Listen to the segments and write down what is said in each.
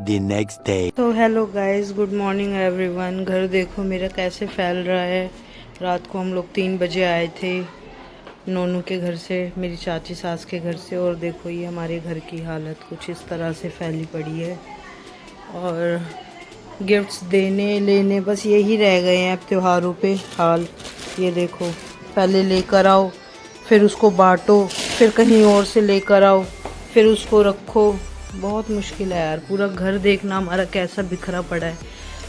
the next day. तो hello guys, good morning everyone. घर देखो मेरा कैसे फैल रहा है। रात को हम लोग 3 बजे आए थे नोनू के घर से, मेरी चाची सास के घर से, और देखो ये हमारे घर की हालत कुछ इस तरह से फैली पड़ी है। और गिफ्ट्स देने लेने बस यही रह गए हैं अब त्योहारों पे हाल। ये देखो, पहले लेकर आओ, फिर उसको बांटो, फिर कहीं और से लेकर आओ, फिर उसको रखो। बहुत मुश्किल है यार, पूरा घर देखना हमारा कैसा बिखरा पड़ा है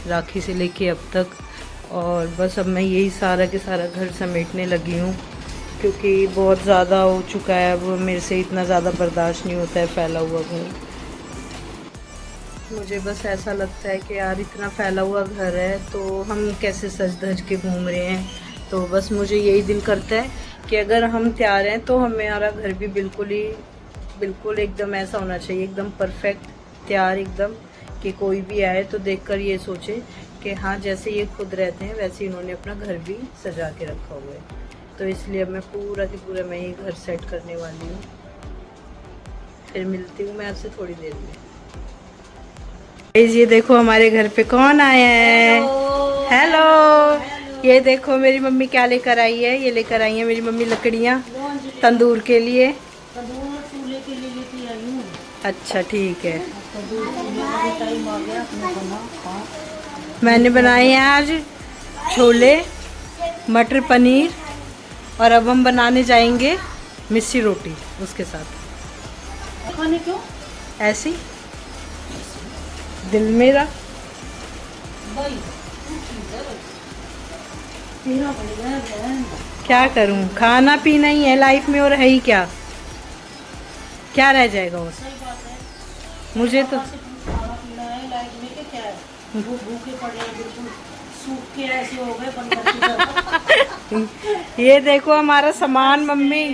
राखी से लेके अब तक। और बस अब मैं यही सारा के सारा घर समेटने लगी हूँ, क्योंकि बहुत ज़्यादा हो चुका है। अब मेरे से इतना ज़्यादा बर्दाश्त नहीं होता है फैला हुआ घर। मुझे बस ऐसा लगता है कि यार इतना फैला हुआ घर है तो हम कैसे सज धज के घूम रहे हैं। तो बस मुझे यही दिल करता है कि अगर हम तैयार हैं तो हमारा घर भी बिल्कुल एकदम ऐसा होना चाहिए, एकदम परफेक्ट तैयार एकदम, कि कोई भी आए तो देखकर ये सोचे कि हाँ जैसे ये खुद रहते हैं वैसे इन्होंने अपना घर भी सजा के रखा हुआ है। तो इसलिए अब मैं पूरा की पूरा मैं ये घर सेट करने वाली हूँ। फिर मिलती हूँ मैं आपसे थोड़ी देर में। ये देखो हमारे घर पे कौन आया है। हेलो। ये देखो मेरी मम्मी क्या लेकर आई है। ये लेकर आई है मेरी मम्मी लकड़ियाँ तंदूर के लिए। अच्छा ठीक है। मैंने बनाए हैं आज छोले मटर पनीर, और अब हम बनाने जाएंगे मिस्सी रोटी उसके साथ। खाने क्यों ऐसी दिल मेरा। क्या करूं, खाना पीना ही है लाइफ में, और है ही क्या, क्या रह जाएगा उस। मुझे तो खाना पीना है लाइफ में कि क्या है? वो भूखे पड़े हैं, बिल्कुल सूख के ऐसे हो गए बंदर की तरह। ये देखो हमारा सामान मम्मी,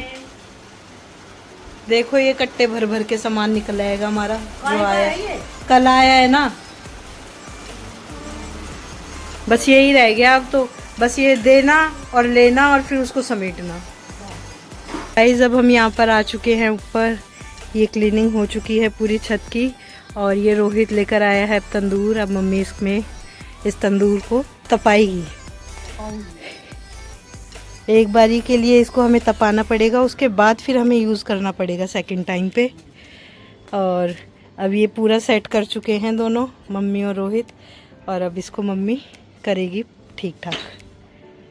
देखो ये कट्टे भर भर के सामान निकल आएगा हमारा जो आया कल आया है ना। बस यही रह गया अब तो, बस ये देना और लेना और फिर उसको समेटना। गाइस अब हम यहाँ पर आ चुके हैं ऊपर, ये क्लीनिंग हो चुकी है पूरी छत की, और ये रोहित लेकर आया है तंदूर। अब मम्मी इसमें इस तंदूर को तपाएगी। एक बारी के लिए इसको हमें तपाना पड़ेगा, उसके बाद फिर हमें यूज़ करना पड़ेगा सेकंड टाइम पे। और अब ये पूरा सेट कर चुके हैं दोनों, मम्मी और रोहित, और अब इसको मम्मी करेगी ठीक ठाक।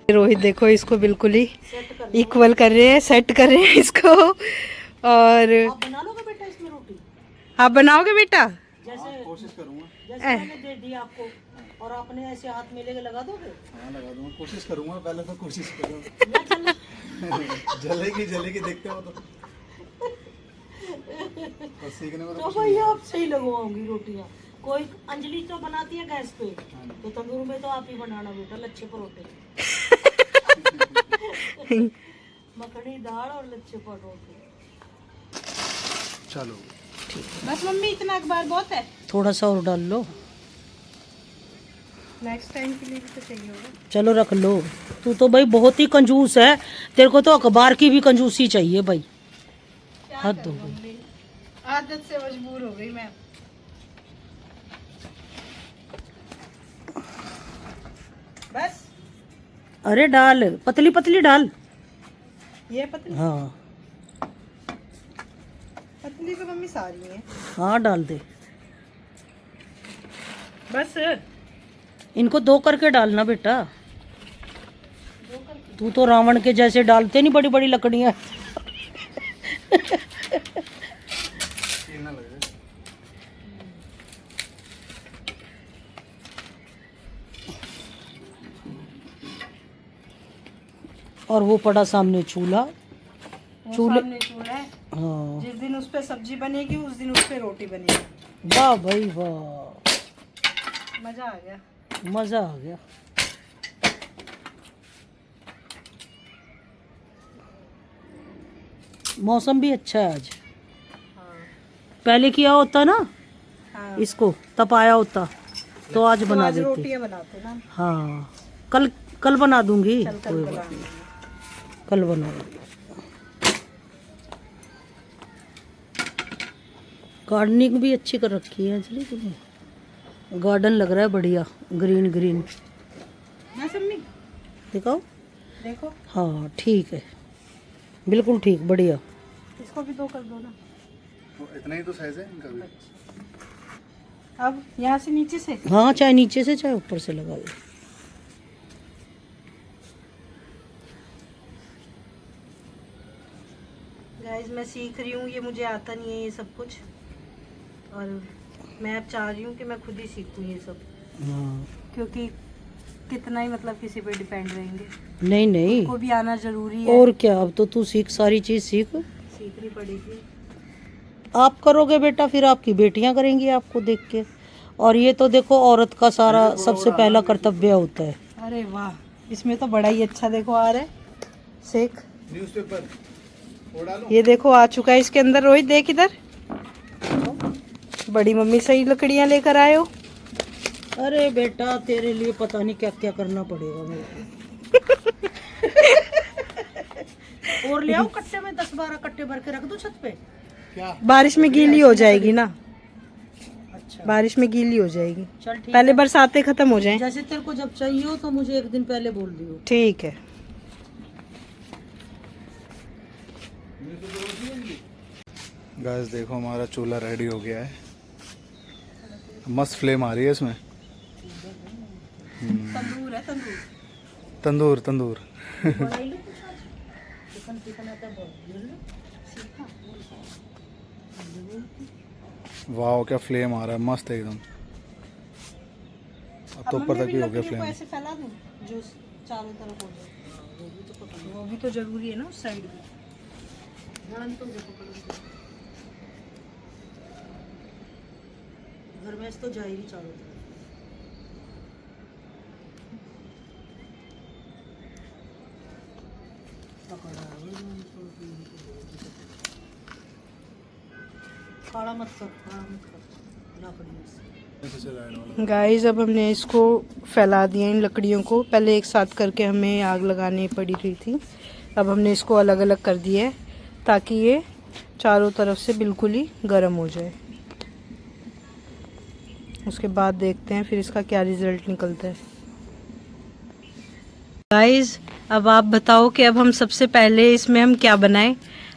रोहित देखो इसको बिल्कुल ही इक्वल कर रहे हैं, सेट कर रहे हैं इसको। और आप बना लोगे बेटा इसमें रोटी? आप बनाओगे बेटा? जैसे कोशिश करूंगा, जैसे मैंने दे दी आपको और आपने ऐसे हाथ में लेके लगा दोगे? हाँ लगा दूंगा, कोशिश करूंगा, पहले तो कोशिश करूंगा। जलेगी जलेगी देखते हो तो सीखने में तो भाई आप सही लगवाओगी रोटियां। कोई अंजलि तो बनाती है गैस पे, तो तंदूर में तो आप ही बनाना बेटा लच्छे परोठे। मखनी दाल और लच्छे परोठे। चलो बस मम्मी इतना अखबार बहुत है, थोड़ा सा और डाल लो। नेक्स्ट टाइम के लिए भी तो चाहिए होगा। चलो रख लो। तू तो भाई बहुत ही कंजूस है, तेरे को तो अखबार की भी कंजूसी चाहिए भाई। हद हो गई। आदत से मजबूर हो गई मैं। बस अरे डाल, पतली पतली डाल। ये पतली, हाँ पतली तो मम्मी सारी है। हाँ डाल दे। बस इनको दो करके डालना बेटा। तू तो रावण के जैसे डालते नहीं बड़ी बड़ी लकड़ियां। और वो पड़ा सामने चूल्हा। चूल्हे चूल्हा है। हाँ जिस दिन उस पे सब्जी बनेगी उस दिन उस पे रोटी बनेगी। वाह भाई वाह, मजा आ गया। मजा आ गया। मौसम भी अच्छा है आज। हाँ। पहले किया होता ना हाँ। इसको तपाया होता तो आज तो बना आज देती। रोटियां बनाते ना। हाँ कल कल बना दूंगी। चल कल कोई बना बात नहीं, कल बना दूंगी। गार्डनिंग भी अच्छी कर रखी है अंजलि तूने। गार्डन लग रहा है बढ़िया, ग्रीन ग्रीन। ना सम्मी दिखाओ। देखो, हाँ ठीक है, बिल्कुल ठीक, बढ़िया। इसको भी 2 कर दो ना। तो इतना ही तो साइज है इनका भी। अब यहाँ से नीचे से हाँ, चाहे नीचे से चाहे ऊपर से लगा दो। गाइस मैं सीख रही हूँ, ये मुझे आता नहीं है ये सब कुछ, और मैं अब चाह रही हूँ कि मैं खुद ही सीखूँ ये सब, हाँ, क्योंकि कितना ही मतलब किसी पे डिपेंड रहेंगे, नहीं नहीं, को भी आना जरूरी है। और क्या, अब तो तू सीख, सारी चीज सीख। सीखनी पड़ेगी। आप करोगे बेटा, फिर आपकी बेटियां करेंगी आपको देख के। और ये तो देखो, औरत का सारा सबसे पहला कर्तव्य होता है। अरे वाह, इसमें तो बड़ा ही अच्छा देखो आ रहा है सेक। न्यूज़पेपर वो डालो। ये देखो आ चुका है इसके अंदर। रोहित देख इधर, बड़ी मम्मी सही लकड़ियां लेकर आए हो। अरे बेटा, तेरे लिए पता नहीं क्या क्या करना पड़ेगा मेरे और ले आओ कट्टे में, 10-12 कट्टे भर के रख दो छत पे। क्या? बारिश में गीली हो जाएगी ना, अच्छा बारिश में गीली हो जाएगी। चल ठीक पहले है। बरसातें खत्म हो जाएं। जैसे तेरे को जब चाहिए हो तो मुझे एक दिन पहले बोल दियो। ठीक है। गाइस देखो, हमारा चूल्हा रेडी हो गया है। मस्त फ्लेम आ रही है इसमें। तंदूर है, तंदूर। तंदूर तंदूर। वाह, क्या फ्लेम आ रहा है, मस्त एकदम। अब तो ऊपर तक भी हो गया फ्लेम। ऐसे फैला दूं जो चारों तरफ हो जाए, वो भी तो जरूरी है ना उस साइड भी। घर में तो जाएगी चारों तरफ। खाड़ा मत कर, खाड़ा मत कर, लकड़ी। गाइस अब हमने इसको फैला दिया, इन लकड़ियों को। पहले एक साथ करके हमें आग लगानी पड़ी रही थी, अब हमने इसको अलग अलग कर दिया है ताकि ये चारों तरफ से बिल्कुल ही गर्म हो जाए। उसके बाद देखते हैं फिर इसका क्या रिजल्ट निकलता है। गाइस अब आप बताओ कि अब हम सबसे पहले इसमें हम क्या बनाएं।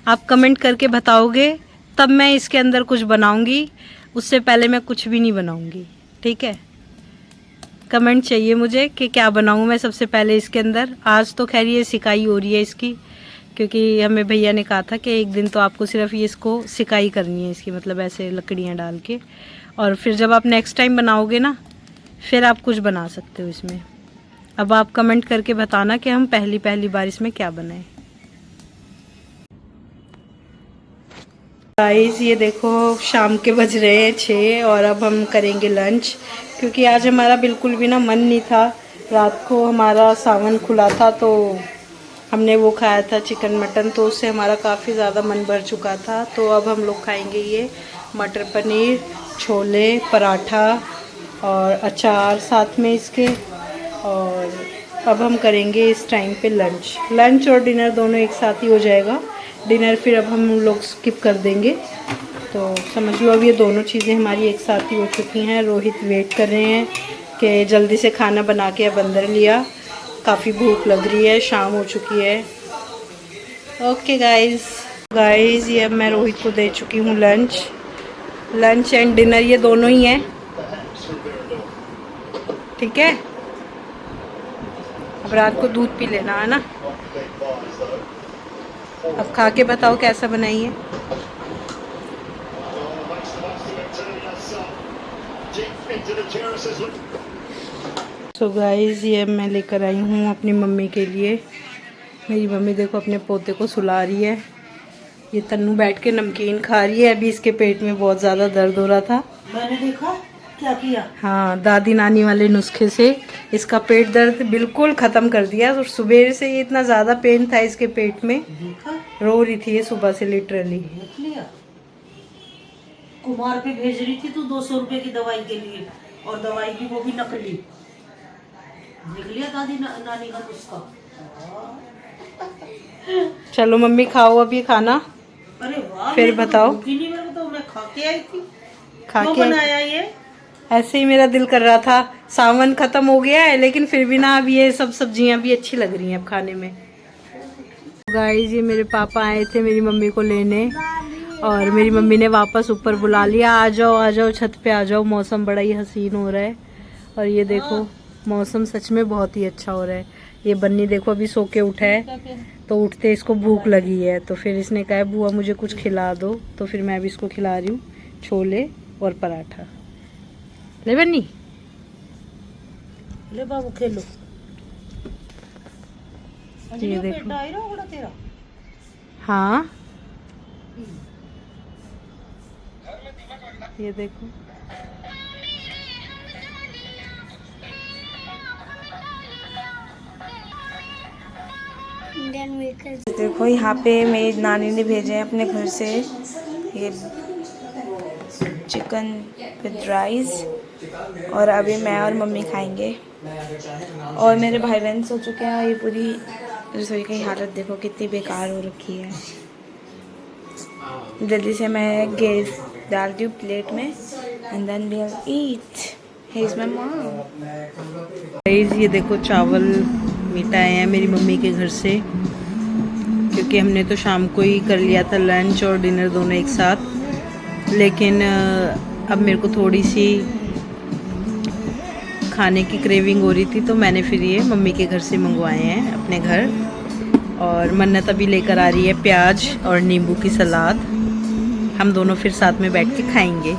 आप कमेंट करके बताओगे तब मैं इसके अंदर कुछ बनाऊंगी, उससे पहले मैं कुछ भी नहीं बनाऊंगी, ठीक है। कमेंट चाहिए मुझे कि क्या बनाऊं मैं सबसे पहले इसके अंदर। आज तो खैर ये सिकाई हो रही है इसकी, क्योंकि हमें भैया ने कहा था कि एक दिन तो आपको सिर्फ ये इसको सिकाई करनी है इसकी, मतलब ऐसे लकड़ियाँ डाल के, और फिर जब आप नेक्स्ट टाइम बनाओगे ना फिर आप कुछ बना सकते हो इसमें। अब आप कमेंट करके बताना कि हम पहली पहली बार इसमें क्या बनाएं। गाइस ये देखो शाम के बज रहे हैं 6 और अब हम करेंगे लंच, क्योंकि आज हमारा बिल्कुल भी ना मन नहीं था। रात को हमारा सावन खुला था तो हमने वो खाया था चिकन मटन, तो उससे हमारा काफ़ी ज़्यादा मन भर चुका था। तो अब हम लोग खाएंगे ये मटर पनीर, छोले, पराठा और अचार साथ में इसके। और अब हम करेंगे इस टाइम पे लंच और डिनर दोनों एक साथ ही हो जाएगा। डिनर फिर अब हम लोग स्किप कर देंगे। तो समझ लो अब ये दोनों चीज़ें हमारी एक साथ ही हो चुकी हैं। रोहित वेट कर रहे हैं कि जल्दी से खाना बना के अब अंदर लिया, काफ़ी भूख लग रही है, शाम हो चुकी है। ओके गाइस ये अब मैं रोहित को दे चुकी हूँ लंच एंड डिनर, ये दोनों ही हैं, ठीक है। अब रात को दूध पी लेना है ना। अब खा के बताओ कैसा बनाई है। सो गाइस ये मैं लेकर आई हूँ अपनी मम्मी के लिए। मेरी मम्मी देखो अपने पोते को सुला रही है। ये तन्नू बैठ के नमकीन खा रही है। अभी इसके पेट में बहुत ज़्यादा दर्द हो रहा था। मैंने देखा क्या किया। हाँ, दादी नानी वाले नुस्खे से इसका पेट दर्द बिल्कुल ख़त्म कर दिया। और सुबह से ये इतना ज़्यादा पेन था इसके पेट में, देखा, रो रही थी ये सुबह से लिटरली। देख लिया। कुमार पे भेज रही थी तू 200 रुपए की दवाई के लिए, और दवाई भी वो भी नकली। देख लिया दादी नानी का नुस्खा। चलो मम्मी खाओ अभी खाना, अरे वाह, फिर मेरे को तो बताओ। भूख ही नहीं, मेरे को तो मैं खा के आई थी। खा क्यों के बनाया ये? ऐसे ही मेरा दिल कर रहा था। सावन खत्म हो गया है लेकिन फिर भी ना अब ये सब सब्जियां भी अच्छी लग रही हैं अब खाने में। गाइस ये मेरे पापा आए थे मेरी मम्मी को लेने और मेरी मम्मी ने वापस ऊपर बुला लिया, आ जाओ छत पे आ जाओ, मौसम बड़ा ही हसीन हो रहा है। और ये देखो मौसम सच में बहुत ही अच्छा हो रहा है। ये बन्नी देखो अभी सो के उठा है, तो उठते इसको भूख लगी है, तो फिर इसने कहा है बुआ मुझे कुछ खिला दो, तो फिर मैं अभी इसको खिला रही हूँ छोले और पराठा। ले बन्नी, ले बाबू खेलो। ये देखो। तेरा हाँ ये देखो देखो यहाँ पे मेरी नानी ने भेजे हैं अपने घर से ये चिकन विद राइस, और अभी मैं और मम्मी खाएंगे। और मेरे भाई बहन सो चुके हैं। ये पूरी रसोई की हालत देखो कितनी बेकार हो रखी है। जल्दी से मैं गैस डालती हूँ प्लेट में and then we will eat. Here is my mom. Guys ये देखो चावल मीठा आए हैं मेरी मम्मी के घर से, क्योंकि हमने तो शाम को ही कर लिया था लंच और डिनर दोनों एक साथ। लेकिन अब मेरे को थोड़ी सी खाने की क्रेविंग हो रही थी, तो मैंने फिर ये मम्मी के घर से मंगवाए हैं अपने घर। और मन्नत अभी लेकर आ रही है प्याज और नींबू की सलाद, हम दोनों फिर साथ में बैठ के खाएंगे।